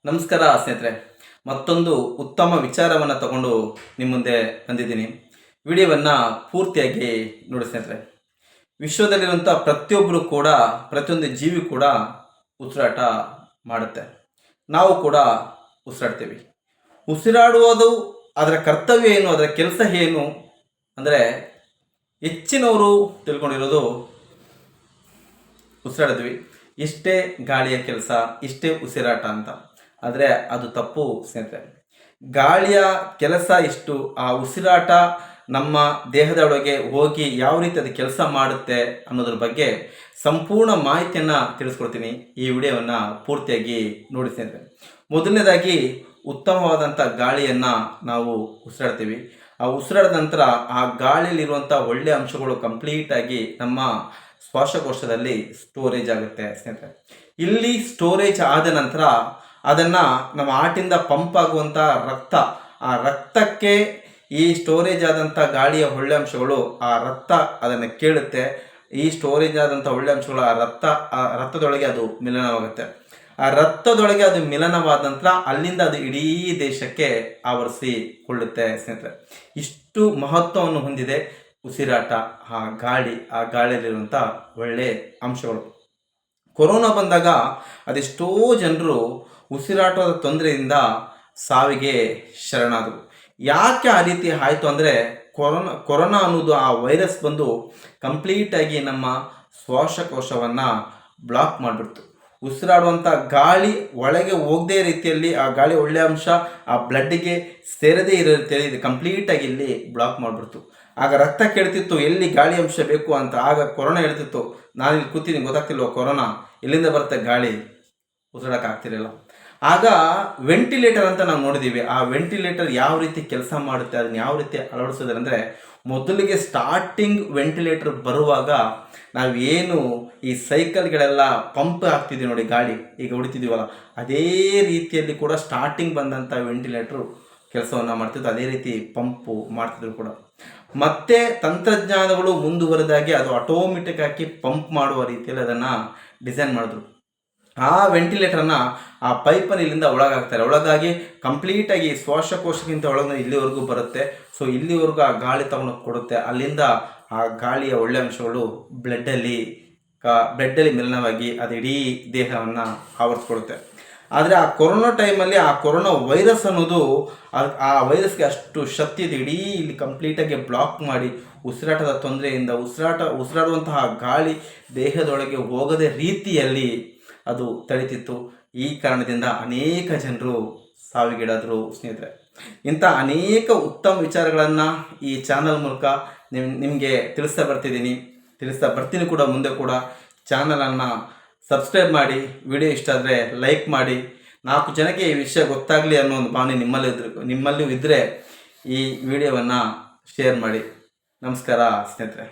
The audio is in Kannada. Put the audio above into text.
ನಮಸ್ಕಾರ ಸ್ನೇಹಿತರೆ, ಮತ್ತೊಂದು ಉತ್ತಮ ವಿಚಾರವನ್ನು ತಗೊಂಡು ನಿಮ್ಮ ಮುಂದೆ ಬಂದಿದ್ದೀನಿ. ವಿಡಿಯೋವನ್ನು ಪೂರ್ತಿಯಾಗಿ ನೋಡಿ ಸ್ನೇಹಿತರೆ. ವಿಶ್ವದಲ್ಲಿರುವಂಥ ಪ್ರತಿಯೊಬ್ಬರು ಕೂಡ, ಪ್ರತಿಯೊಂದು ಜೀವಿ ಕೂಡ ಉಸಿರಾಟ ಮಾಡುತ್ತೆ. ನಾವು ಕೂಡ ಉಸಿರಾಡ್ತೀವಿ. ಉಸಿರಾಡುವುದು ಅದರ ಕರ್ತವ್ಯ ಏನು, ಅದರ ಕೆಲಸ ಏನು ಅಂದರೆ ಹೆಚ್ಚಿನವರು ತಿಳ್ಕೊಂಡಿರೋದು ಉಸಿರಾಡಿದ್ವಿ, ಇಷ್ಟೇ ಗಾಳಿಯ ಕೆಲಸ, ಇಷ್ಟೇ ಉಸಿರಾಟ ಅಂತ. ಆದರೆ ಅದು ತಪ್ಪು ಸ್ನೇಹಿತರೆ. ಗಾಳಿಯ ಕೆಲಸ ಇಷ್ಟು, ಆ ಉಸಿರಾಟ ನಮ್ಮ ದೇಹದ ಒಳಗೆ ಹೋಗಿ ಯಾವ ರೀತಿ ಅದು ಕೆಲಸ ಮಾಡುತ್ತೆ ಅನ್ನೋದ್ರ ಬಗ್ಗೆ ಸಂಪೂರ್ಣ ಮಾಹಿತಿಯನ್ನು ತಿಳಿಸ್ಕೊಡ್ತೀನಿ. ಈ ವಿಡಿಯೋವನ್ನು ಪೂರ್ತಿಯಾಗಿ ನೋಡಿ ಸ್ನೇಹಿತರೆ. ಮೊದಲನೇದಾಗಿ, ಉತ್ತಮವಾದಂಥ ಗಾಳಿಯನ್ನು ನಾವು ಉಸಿರಾಡ್ತೀವಿ. ಆ ಉಸಿರಾಡಿದ ನಂತರ ಆ ಗಾಳಿಯಲ್ಲಿರುವಂಥ ಒಳ್ಳೆಯ ಅಂಶಗಳು ಕಂಪ್ಲೀಟಾಗಿ ನಮ್ಮ ಶ್ವಾಸಕೋಶದಲ್ಲಿ ಸ್ಟೋರೇಜ್ ಆಗುತ್ತೆ ಸ್ನೇಹಿತರೆ. ಇಲ್ಲಿ ಸ್ಟೋರೇಜ್ ಆದ ನಂತರ ಅದನ್ನು ನಮ್ಮ ಹಾರ್ಟಿಂದ ಪಂಪ್ ಆಗುವಂಥ ರಕ್ತ, ಆ ರಕ್ತಕ್ಕೆ ಈ ಸ್ಟೋರೇಜ್ ಆದಂಥ ಗಾಳಿಯ ಒಳ್ಳೆ ಅಂಶಗಳು ಆ ರಕ್ತ ಅದನ್ನು ಕೇಳುತ್ತೆ. ಈ ಸ್ಟೋರೇಜ್ ಆದಂಥ ಒಳ್ಳೆ ಅಂಶಗಳು ಆ ರಕ್ತದೊಳಗೆ ಅದು ಮಿಲನವಾಗುತ್ತೆ. ಆ ರಕ್ತದೊಳಗೆ ಅದು ಮಿಲನವಾದ ನಂತರ ಅಲ್ಲಿಂದ ಅದು ಇಡೀ ದೇಶಕ್ಕೆ ಆವರಿಸಿಕೊಳ್ಳುತ್ತೆ ಸ್ನೇಹಿತರೆ. ಇಷ್ಟು ಮಹತ್ವವನ್ನು ಹೊಂದಿದೆ ಉಸಿರಾಟ, ಆ ಗಾಳಿಯಲ್ಲಿರುವಂಥ ಒಳ್ಳೆ ಅಂಶಗಳು. ಕೊರೋನಾ ಬಂದಾಗ ಅದೆಷ್ಟೋ ಜನರು ಉಸಿರಾಟದ ತೊಂದರೆಯಿಂದ ಸಾವಿಗೆ ಶರಣಾದರು. ಯಾಕೆ ಆ ರೀತಿ ಆಯಿತು ಅಂದರೆ, ಕೊರೋನಾ ಅನ್ನೋದು ಆ ವೈರಸ್ ಬಂದು ಕಂಪ್ಲೀಟಾಗಿ ನಮ್ಮ ಶ್ವಾಸಕೋಶವನ್ನು ಬ್ಲಾಕ್ ಮಾಡಿಬಿಡ್ತು. ಉಸಿರಾಡುವಂಥ ಗಾಳಿ ಒಳಗೆ ಹೋಗದೇ ರೀತಿಯಲ್ಲಿ, ಆ ಗಾಳಿ ಒಳ್ಳೆಯ ಅಂಶ ಆ ಬ್ಲಡ್ಡಿಗೆ ಸೇರದೇ ಇರೋ ರೀತಿಯಲ್ಲಿ ಇದು ಕಂಪ್ಲೀಟಾಗಿ ಇಲ್ಲಿ ಬ್ಲಾಕ್ ಮಾಡಿಬಿಡ್ತು. ಆಗ ರಕ್ತ ಕೇಳ್ತಿತ್ತು ಎಲ್ಲಿ ಗಾಳಿ ಅಂಶ ಬೇಕು ಅಂತ. ಆಗ ಕೊರೋನಾ ಹೇಳ್ತಿತ್ತು, ನಾನು ಇಲ್ಲಿ ಕೂತೀನಿ ಗೊತ್ತಾಗ್ತಿಲ್ವ ಕೊರೋನಾ ಎಲ್ಲಿಂದ ಬರುತ್ತೆ ಗಾಳಿ, ಉಸಿರಾಡೋಕ್ಕಾಗ್ತಿರಲಿಲ್ಲ. ಆಗ ವೆಂಟಿಲೇಟರ್ ಅಂತ ನಾವು ನೋಡಿದ್ದೀವಿ. ಆ ವೆಂಟಿಲೇಟರ್ ಯಾವ ರೀತಿ ಕೆಲಸ ಮಾಡುತ್ತೆ, ಅದನ್ನು ಯಾವ ರೀತಿ ಅಳವಡಿಸೋದು ಅಂದರೆ, ಮೊದಲಿಗೆ ಸ್ಟಾರ್ಟಿಂಗ್ ವೆಂಟಿಲೇಟರ್ ಬರುವಾಗ ನಾವೇನು ಈ ಸೈಕಲ್ಗಳೆಲ್ಲ ಪಂಪ್ ಆಗ್ತಿದ್ವಿ ನೋಡಿ, ಗಾಳಿ ಈಗ ಹೊಡಿತಿದ್ದೀವಲ್ಲ, ಅದೇ ರೀತಿಯಲ್ಲಿ ಕೂಡ ಸ್ಟಾರ್ಟಿಂಗ್ ಬಂದಂಥ ವೆಂಟಿಲೇಟ್ರು ಕೆಲಸವನ್ನು ಮಾಡ್ತಿದ್ದು, ಅದೇ ರೀತಿ ಪಂಪು ಮಾಡ್ತಿದ್ರು ಕೂಡ. ಮತ್ತೆ ತಂತ್ರಜ್ಞಾನಗಳು ಮುಂದುವರೆದಾಗಿ ಅದು ಆಟೋಮೆಟಿಕ್ ಆಗಿ ಪಂಪ್ ಮಾಡುವ ರೀತಿಯಲ್ಲಿ ಅದನ್ನು ಡಿಸೈನ್ ಮಾಡಿದ್ರು. ಆ ವೆಂಟಿಲೇಟರ್ನ ಆ ಪೈಪನ್ನು ಇಲ್ಲಿಂದ ಒಳಗಾಗ್ತಾರೆ. ಒಳಗಾಗಿ ಕಂಪ್ಲೀಟಾಗಿ ಶ್ವಾಸಕೋಶಕ್ಕಿಂತ ಒಳಗೆ ಇಲ್ಲಿವರೆಗೂ ಬರುತ್ತೆ. ಸೊ ಇಲ್ಲಿವರೆಗೂ ಆ ಗಾಳಿ ತಗೊಂಡು ಕೊಡುತ್ತೆ. ಅಲ್ಲಿಂದ ಆ ಗಾಳಿಯ ಒಳ್ಳೆ ಅಂಶಗಳು ಬ್ಲಡ್ಡಲ್ಲಿ ಮಿಲನವಾಗಿ ಅದು ಇಡೀ ದೇಹವನ್ನು ಆವರಿಸ್ಕೊಡುತ್ತೆ. ಆದರೆ ಆ ಕೊರೋನಾ ಟೈಮಲ್ಲಿ ಆ ಕೊರೋನಾ ವೈರಸ್ ಅನ್ನೋದು ಆ ವೈರಸ್ಗೆ ಅಷ್ಟು ಶಕ್ತಿ ಇದೆ. ಇಡೀ ಇಲ್ಲಿ ಕಂಪ್ಲೀಟಾಗಿ ಬ್ಲಾಕ್ ಮಾಡಿ ಉಸಿರಾಟದ ತೊಂದರೆಯಿಂದ ಉಸಿರಾಡುವಂತಹ ಗಾಳಿ ದೇಹದೊಳಗೆ ಹೋಗದ ರೀತಿಯಲ್ಲಿ ಅದು ತಡೀತಿತ್ತು. ಈ ಕಾರಣದಿಂದ ಅನೇಕ ಜನರು ಸಾವಿಗೀಡಾದರು ಸ್ನೇಹಿತರೆ. ಇಂಥ ಅನೇಕ ಉತ್ತಮ ವಿಚಾರಗಳನ್ನು ಈ ಚಾನಲ್ ಮೂಲಕ ನಿಮಗೆ ತಿಳಿಸ್ತಾ ಬರ್ತೀನಿ ಕೂಡ. ಮುಂದೆ ಕೂಡ ಚಾನಲನ್ನು ಸಬ್ಸ್ಕ್ರೈಬ್ ಮಾಡಿ, ವಿಡಿಯೋ ಇಷ್ಟ ಆದರೆ ಲೈಕ್ ಮಾಡಿ. 4 ಜನಕ್ಕೆ ಈ ವಿಷಯ ಗೊತ್ತಾಗಲಿ ಅನ್ನೋ ಒಂದು ಭಾವನೆ ನಿಮ್ಮಲ್ಲೂ ಇದ್ದರೆ ಈ ವಿಡಿಯೋವನ್ನು ಶೇರ್ ಮಾಡಿ. ನಮಸ್ಕಾರ ಸ್ನೇಹಿತರೆ.